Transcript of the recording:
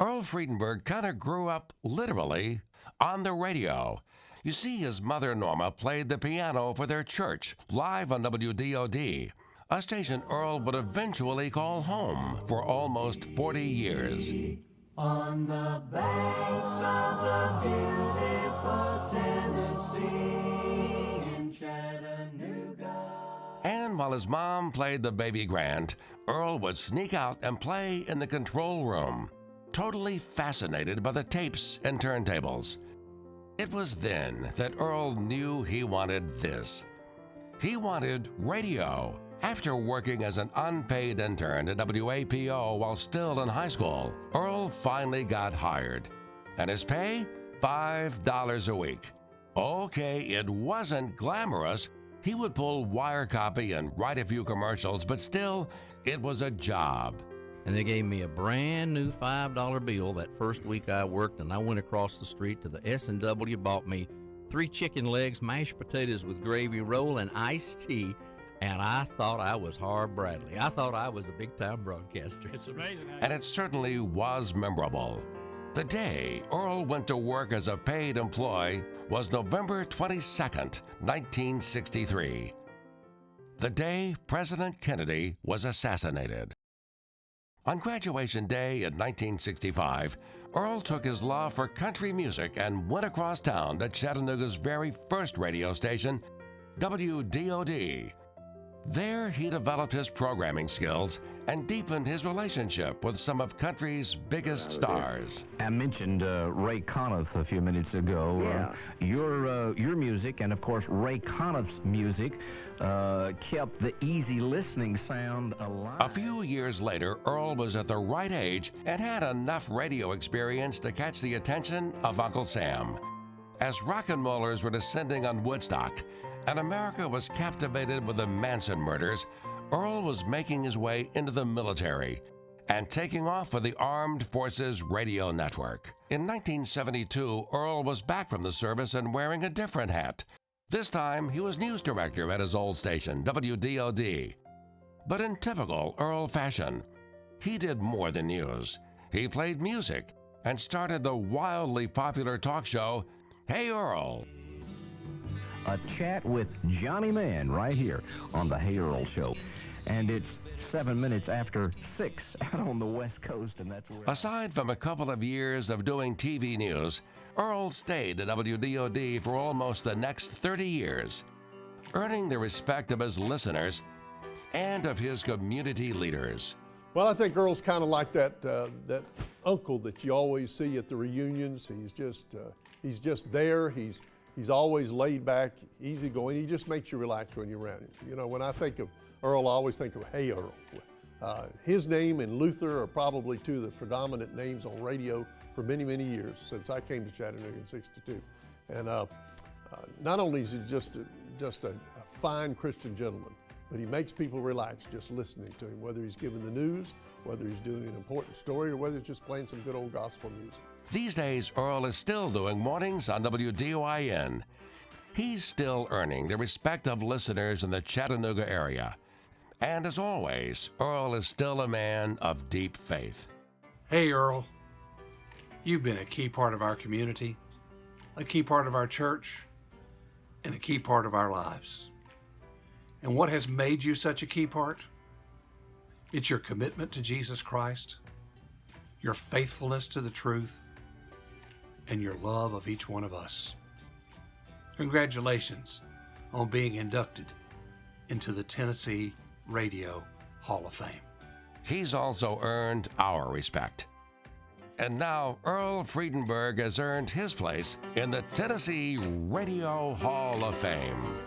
Earl Freudenberg kind of grew up literally on the radio. You see, his mother Norma played the piano for their church live on WDOD, a station Earl would eventually call home for almost 40 years. On the banks of the beautiful Tennessee in Chattanooga. And while his mom played the baby grand, Earl would sneak out and play in the control room, totally fascinated by the tapes and turntables. It was then that Earl knew he wanted this. He wanted radio. After working as an unpaid intern at WAPO while still in high school, Earl finally got hired. And his pay? $5 a week. Okay, it wasn't glamorous. He would pull wire copy and write a few commercials, but still, it was a job. And they gave me a brand new $5 bill that first week I worked, and I went across the street to the S&W, bought me 3 chicken legs, mashed potatoes with gravy roll, and iced tea, and I thought I was Harv Bradley. I thought I was a big-time broadcaster. It's amazing. And it certainly was memorable. The day Earl went to work as a paid employee was November 22nd, 1963. The day President Kennedy was assassinated. On graduation day in 1965, Earl took his love for country music and went across town to Chattanooga's very first radio station, WDOD. There, he developed his programming skills and deepened his relationship with some of country's biggest stars. I mentioned Ray Conniff a few minutes ago. Yeah. Your music, and of course Ray Conniff's music, kept the easy listening sound alive. A few years later, Earl was at the right age and had enough radio experience to catch the attention of Uncle Sam. As rock and rollers were descending on Woodstock, and America was captivated with the Manson murders, Earl was making his way into the military and taking off for the Armed Forces Radio Network. In 1972, Earl was back from the service and wearing a different hat. This time, he was news director at his old station, WDOD. But in typical Earl fashion, he did more than news. He played music and started the wildly popular talk show, Hey Earl. A chat with Johnny Mann right here on the Hey Earl Show. And it's 7 minutes after 6 out on the West Coast, and that's where... Aside from a couple of years of doing TV news, Earl stayed at WDOD for almost the next 30 years, earning the respect of his listeners and of his community leaders. Well, I think Earl's kind of like that uncle that you always see at the reunions. He's just there. He's always laid back, easygoing. He just makes you relax when you're around him. You know, when I think of Earl, I always think of Hey Earl. His name and Luther are probably two of the predominant names on radio for many, many years since I came to Chattanooga in '62. And not only is he just a fine Christian gentleman, but he makes people relax just listening to him, whether he's giving the news, whether he's doing an important story, or whether he's just playing some good old gospel music. These days, Earl is still doing mornings on WDOIN. He's still earning the respect of listeners in the Chattanooga area. And as always, Earl is still a man of deep faith. Hey, Earl. You've been a key part of our community, a key part of our church, and a key part of our lives. And what has made you such a key part? It's your commitment to Jesus Christ, your faithfulness to the truth, and your love of each one of us. Congratulations on being inducted into the Tennessee Radio Hall of Fame. He's also earned our respect. And now Earl Freudenberg has earned his place in the Tennessee Radio Hall of Fame.